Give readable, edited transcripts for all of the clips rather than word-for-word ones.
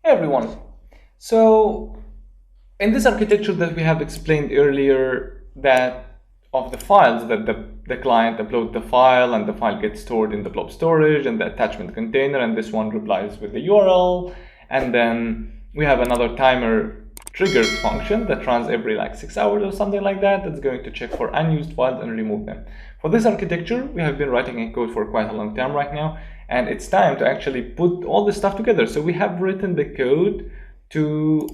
Hey everyone. So in this architecture that we have explained earlier, that of the files that the client uploads the file and the file gets stored in the blob storage and the attachment container, and this one replies with the URL, and then we have another timer triggered function that runs every like 6 hours or something like that, that's going to check for unused files and remove them. For this architecture, we have been writing a code for quite a long time right now, and it's time to actually put all this stuff together. So we have written the code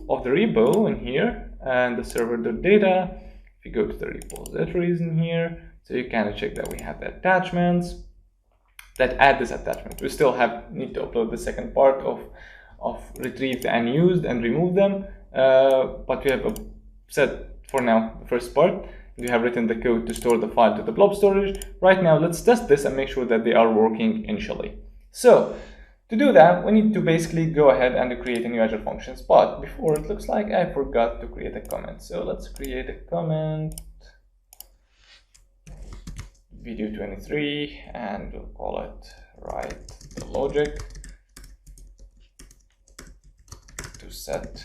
of the repo in here and the server.data. If you go to the repositories in here, so you kind of check that we have the attachments that add this attachment. We still need to upload the second part of retrieve the unused and remove them, but we have set for now the first part. We have written the code to store the file to the blob storage. Right now, let's test this and make sure that they are working initially. So to do that, we need to basically go ahead and create a new Azure Functions. But before, it looks like I forgot to create a comment. So let's create a comment, video 23, and we'll call it write the logic to set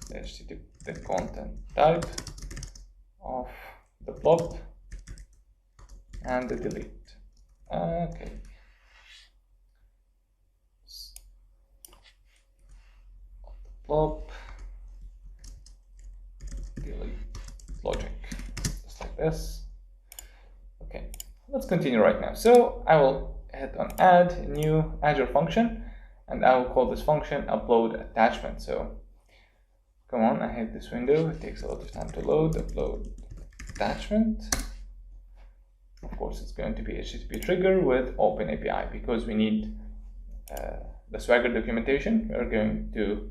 the content type of the blob and the delete. Okay. Blob delete logic, just like this. Okay, let's continue right now. So I will hit on add a new Azure function, and I will call this function UploadAttachment. So come on, I hate this window, it takes a lot of time to load. UploadAttachment. Of course, it's going to be HTTP trigger with Open API because we need the Swagger documentation. We're going to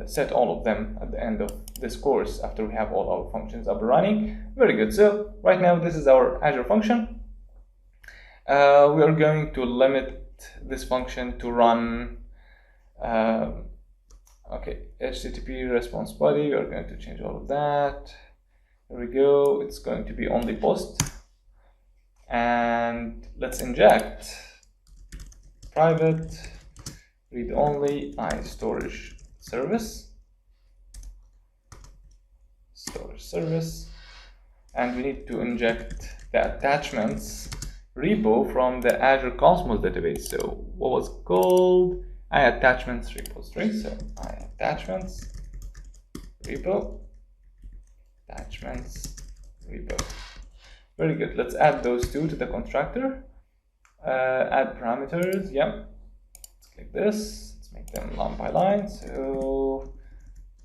set all of them at the end of this course after we have all our functions up and running. Very good. So right now, this is our Azure function. We are going to limit this function to run okay, HTTP response body. We are going to change all of that. There we go. It's going to be only post, and let's inject private read only storage service, and we need to inject the attachments repo from the Azure Cosmos database. So what was called attachments repository. So attachments repo, attachments repo. Very good. Let's add those two to the constructor. Add parameters. Yep. Let's click this. Let's make them line by line. So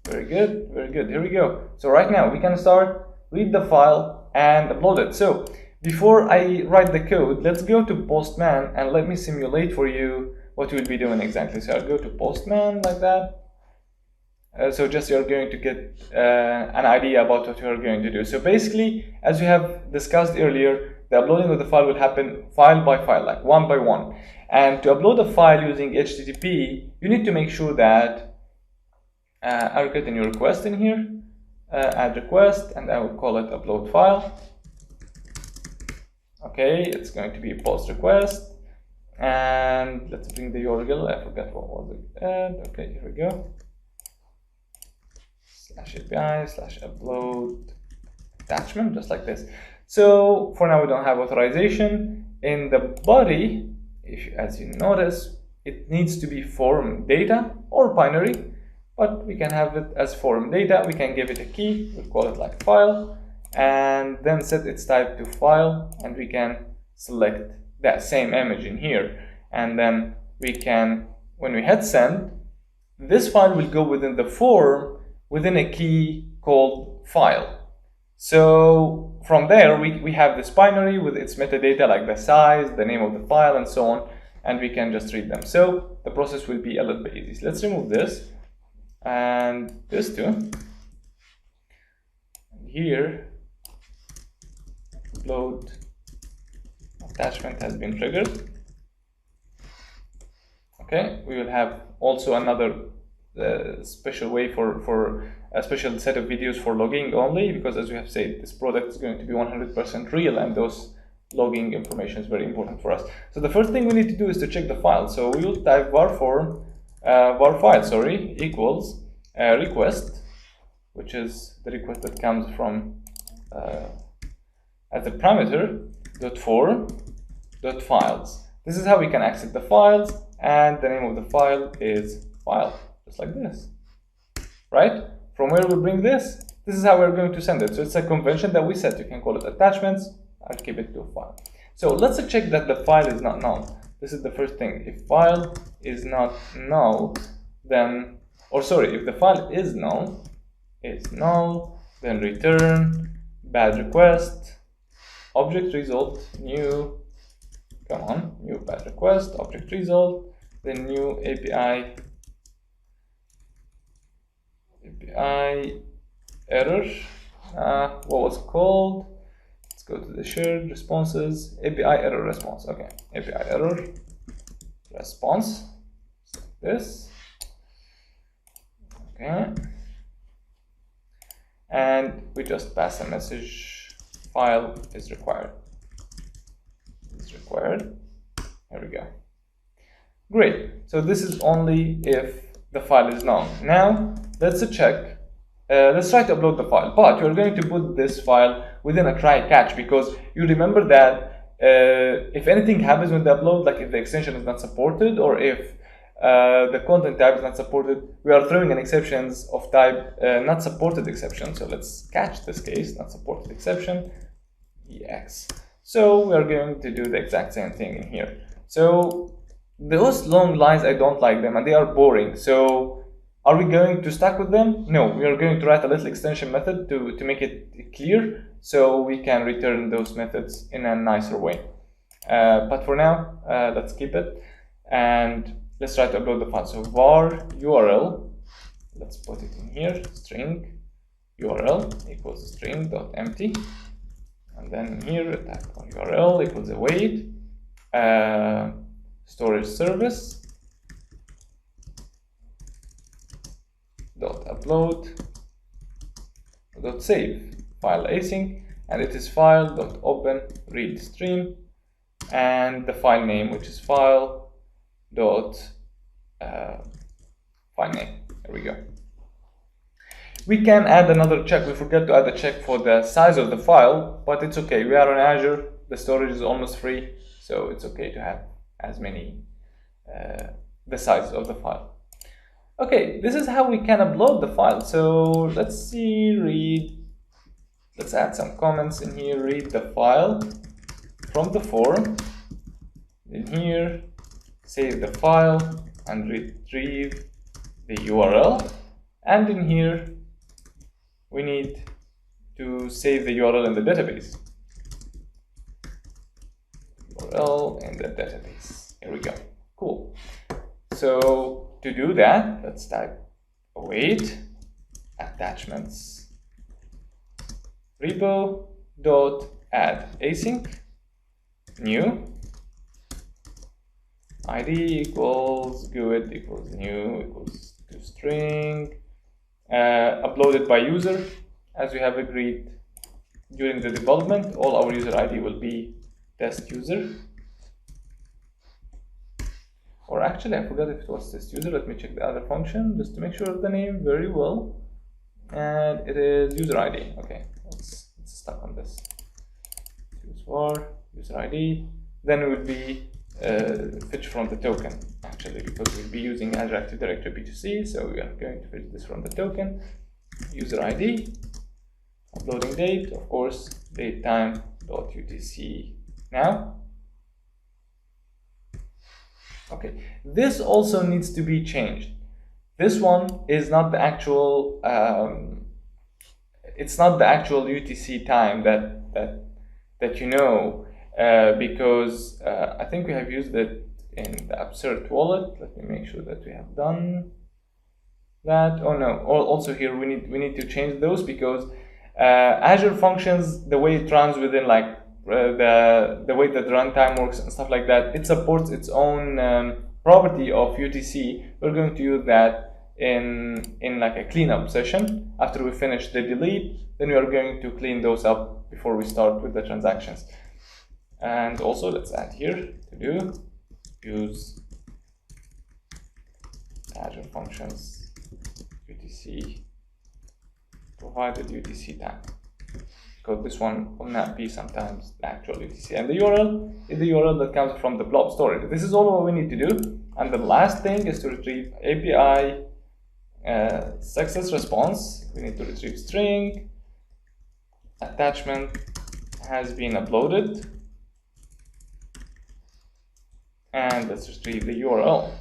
very good. Very good. Here we go. So right now we can start, read the file and upload it. So before I write the code, let's go to Postman and let me simulate for you what we'll be doing exactly. So I'll go to Postman like that. So just you're going to get an idea about what you're going to do. So basically, as we have discussed earlier, the uploading of the file will happen file by file, like one by one. And to upload a file using HTTP, you need to make sure that I'll get a new request in here, add request, and I will call it upload file. Okay, it's going to be post request. And let's bring the URL. I forgot what was it. Okay, here we go. /API/upload attachment, just like this. So for now, we don't have authorization. In the body, as you notice, it needs to be form data or binary, but we can have it as form data. We can give it a key. We'll call it like file, and then set its type to file, and we can select that same image in here, and then we can, when we hit send, this file will go within the form within a key called file. So from there we have this binary with its metadata like the size, the name of the file, and so on, and we can just read them. So the process will be a little bit easy. So let's remove this and this too. And here upload attachment has been triggered. Okay, we will have also another special way for a special set of videos for logging only, because as we have said, this product is going to be 100% real, and those logging information is very important for us. So the first thing we need to do is to check the file. So we will type var form var file, sorry, equals request, which is the request that comes from as a parameter, .for .files. This is how we can access the files, and the name of the file is file, just like this, right? From where we bring this, this is how we're going to send it. So it's a convention that we set. You can call it attachments. I'll keep it to a file. So let's check that the file is not null. This is the first thing. If file is not null, then, or sorry, if the file is null, then return bad request, object result, new bad request, object result, then new API error. What was it called? Let's go to the shared responses. API error response. Okay, API error response. This. Okay. And we just pass a message. File is required. Here we go. Great. So this is only if the file is null. Now let's check. Let's try to upload the file, but you're going to put this file within a try catch, because you remember that if anything happens with the upload, like if the extension is not supported or if the content type is not supported, we are throwing an exceptions of type not supported exception. So let's catch this case, not supported exception, EX. So we are going to do the exact same thing in here. So those long lines, I don't like them and they are boring. So are we going to stuck with them? No, we are going to write a little extension method to make it clear, so we can return those methods in a nicer way. But for now, let's keep it and let's try to upload the file. So var URL, let's put it in here, string URL equals string.empty, and then here type URL equals await storage service .upload .save file async, and it is file.open read stream, and the file name, which is file name. There we go. We can add another check. We forgot to add a check for the size of the file, but it's okay. We are on Azure. The storage is almost free, so it's okay to have as many the size of the file. Okay, this is how we can upload the file. So let's see, let's add some comments in here. Read the file from the form. In here, save the file and retrieve the URL. And in here, we need to save the URL in the database. URL in the database. Here we go. Cool. So to do that, let's type await attachments repo.add async new id equals good equals new equals to string uploaded by user, as we have agreed during the development. All our user ID will be test user. Or actually, I forgot if it was test user. Let me check the other function just to make sure of the name very well. And it is user ID. Okay, let's stuck on this. Use for user ID. Then it would be fetch from the token, actually, because we'll be using Azure Active Directory B2C. So we are going to fetch this from the token. User ID. Uploading date, of course, datetime.utc now. Okay, this also needs to be changed. This one is not the actual. It's not the actual UTC time that you know, because I think we have used it in the Absurd wallet. Let me make sure that we have done that. Oh no! Also here we need to change those, because Azure Functions, the way it runs within like the way that runtime works and stuff like that, it supports its own property of UTC. We're going to use that in like a cleanup session. After we finish the delete, then we are going to clean those up before we start with the transactions. And also let's add here to do use Azure Functions UTC provided UTC time, because this one will not be sometimes the actual UTC, and the URL is the URL that comes from the blob storage. This is all what we need to do, and the last thing is to retrieve API success response. We need to retrieve string attachment has been uploaded, and let's retrieve the URL.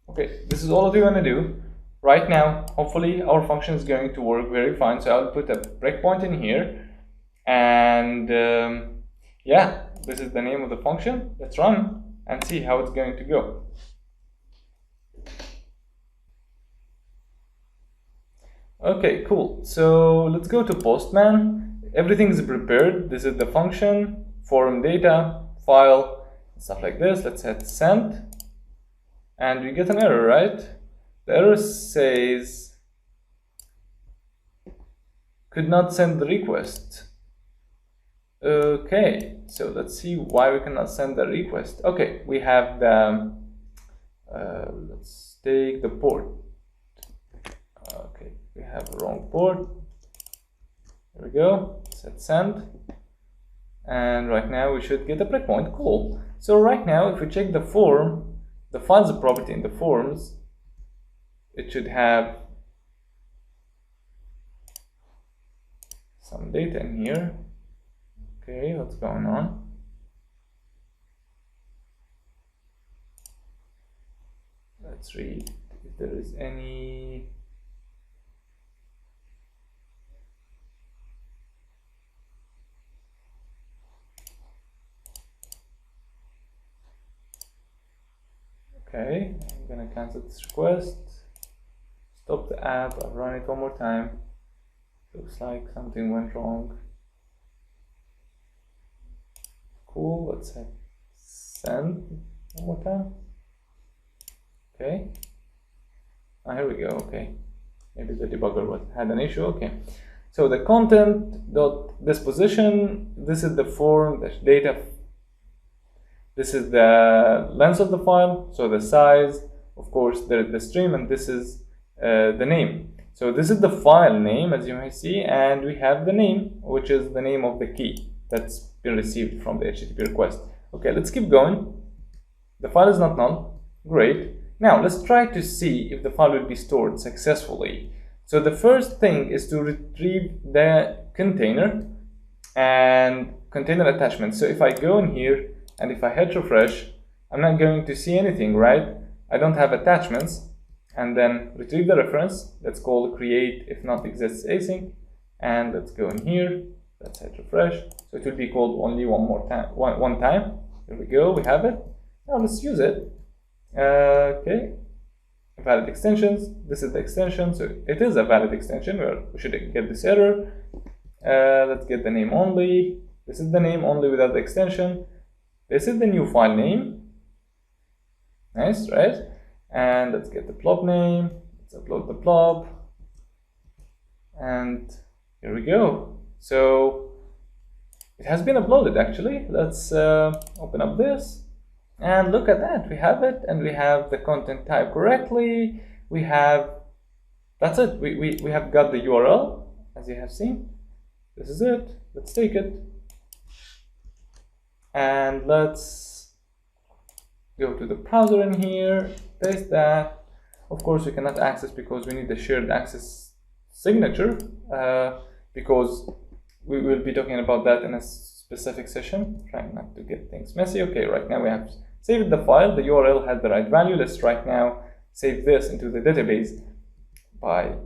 Okay, this is all that we want to do right now. Hopefully our function is going to work very fine, so I'll put a breakpoint in here, and yeah, this is the name of the function. Let's run and see how it's going to go. Okay, cool. So let's go to Postman. Everything is prepared. This is the function, form data, file, stuff like this. Let's hit send, and we get an error, right? The error says could not send the request. Okay, so let's see why we cannot send the request. Okay, we have the let's take the port. Okay, we have the wrong port. There we go. Set send, and right now we should get a breakpoint. Cool. So right now, if we check the form, the files property in the forms, it should have some data in here. Okay, what's going on? Let's read if there is any. Okay, I'm gonna cancel this request. Stop the app. I'll run it one more time. Looks like something went wrong. Cool, let's hit send one more time. Okay. Here we go. Okay. Maybe the debugger had an issue. Okay. So the content.disposition, this is the form, the data. This is the length of the file, so the size, of course, there is the stream, and this is the name. So this is the file name, as you may see, and we have the name, which is the name of the key that's been received from the HTTP request. Okay, let's keep going. The file is not null. Great. Now let's try to see if the file will be stored successfully. So the first thing is to retrieve the container and container attachment. So if I go in here and if I hit refresh, I'm not going to see anything, right? I don't have attachments. And then retrieve the reference. Let's call create if not exists async, and let's go in here. Let's hit refresh. So it will be called only one time. Here we go. We have it. Now let's use it. Okay. Valid extensions. This is the extension. So it is a valid extension. We should get this error. Let's get the name only. This is the name only without the extension. This is the new file name. Nice, right? And let's get the blob name. Let's upload the blob. And here we go. So it has been uploaded actually. Let's open up this and look at that. We have it, and we have the content type correctly. We have, that's it. We have got the URL, as you have seen. This is it. Let's take it. And let's go to the browser in here, paste that. Of course, we cannot access because we need the shared access signature, because we will be talking about that in a specific session, trying not to get things messy. Okay, right now we have saved the file. The URL had the right value. Let's right now save this into the database by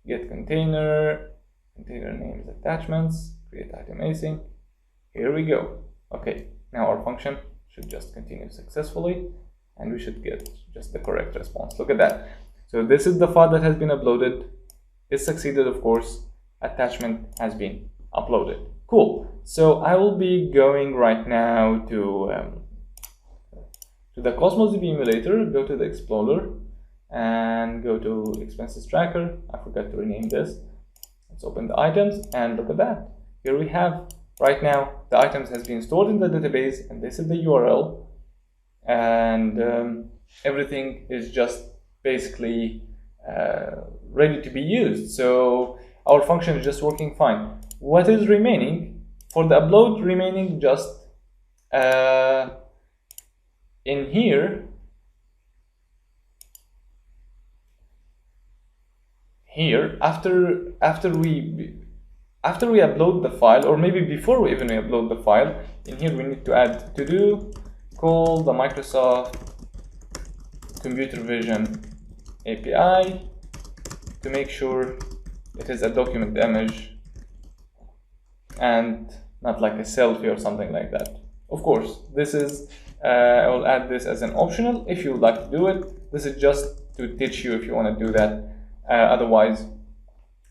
get container names attachments, create item async. Here we go. Okay, now our function should just continue successfully, and we should get just the correct response. Look at that. So this is the file that has been uploaded. It succeeded, of course. Attachment has been uploaded. Cool. So I will be going right now to the cosmosdb emulator. Go to the Explorer and go to expenses tracker. I forgot to rename this. Let's open the items and look at that. Here we have right now the items has been stored in the database, and this is the URL, and everything is just basically ready to be used. So our function is just working fine. What is remaining? For the upload, remaining just in here, after we upload the file, or maybe before we even upload the file, in here we need to add to do call the Microsoft Computer Vision API to make sure it is a document image and not like a selfie or something like that. Of course, this is I will add this as an optional if you would like to do it. This is just to teach you if you want to do that. Otherwise,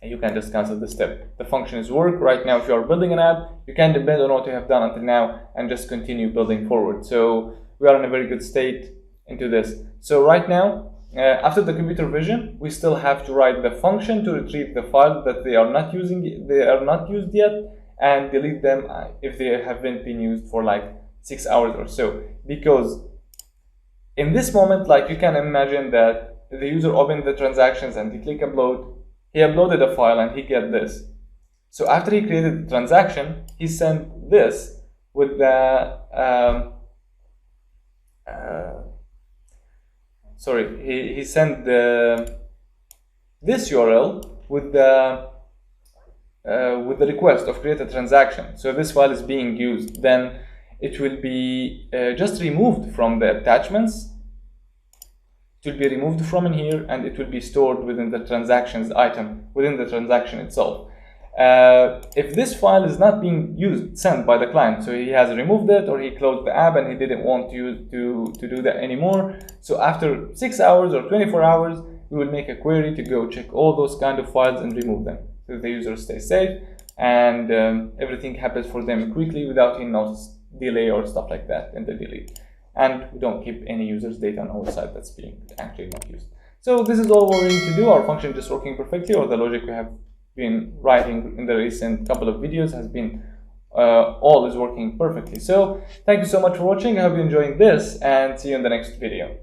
you can just cancel the step. The function is work. Right now, if you are building an app, you can depend on what you have done until now and just continue building forward. So we are in a very good state into this. So right now, after the computer vision, we still have to write the function to retrieve the files that they are not used yet, and delete them if they haven't been used for like 6 hours or so. Because in this moment, like you can imagine that the user opened the transactions and he click upload, he uploaded a file and he get this. So after he created the transaction, he sent this with the he sent this URL with the request of create a transaction. So this file is being used. Then it will be just removed from the attachments. It will be removed from in here, and it will be stored within the transactions item within the transaction itself. If this file is not being sent by the client, so he has removed it or he closed the app and he didn't want to do that anymore, so after 6 hours or 24 hours, we will make a query to go check all those kind of files and remove them, so the user stays safe and everything happens for them quickly without any notice delay or stuff like that in the delete. And we don't keep any user's data on our side that's being actually not used. So this is all we're going to do. Our function is just working perfectly, or the logic we have been writing in the recent couple of videos has been all is working perfectly. So thank you so much for watching. I hope you're enjoying this, and see you in the next video.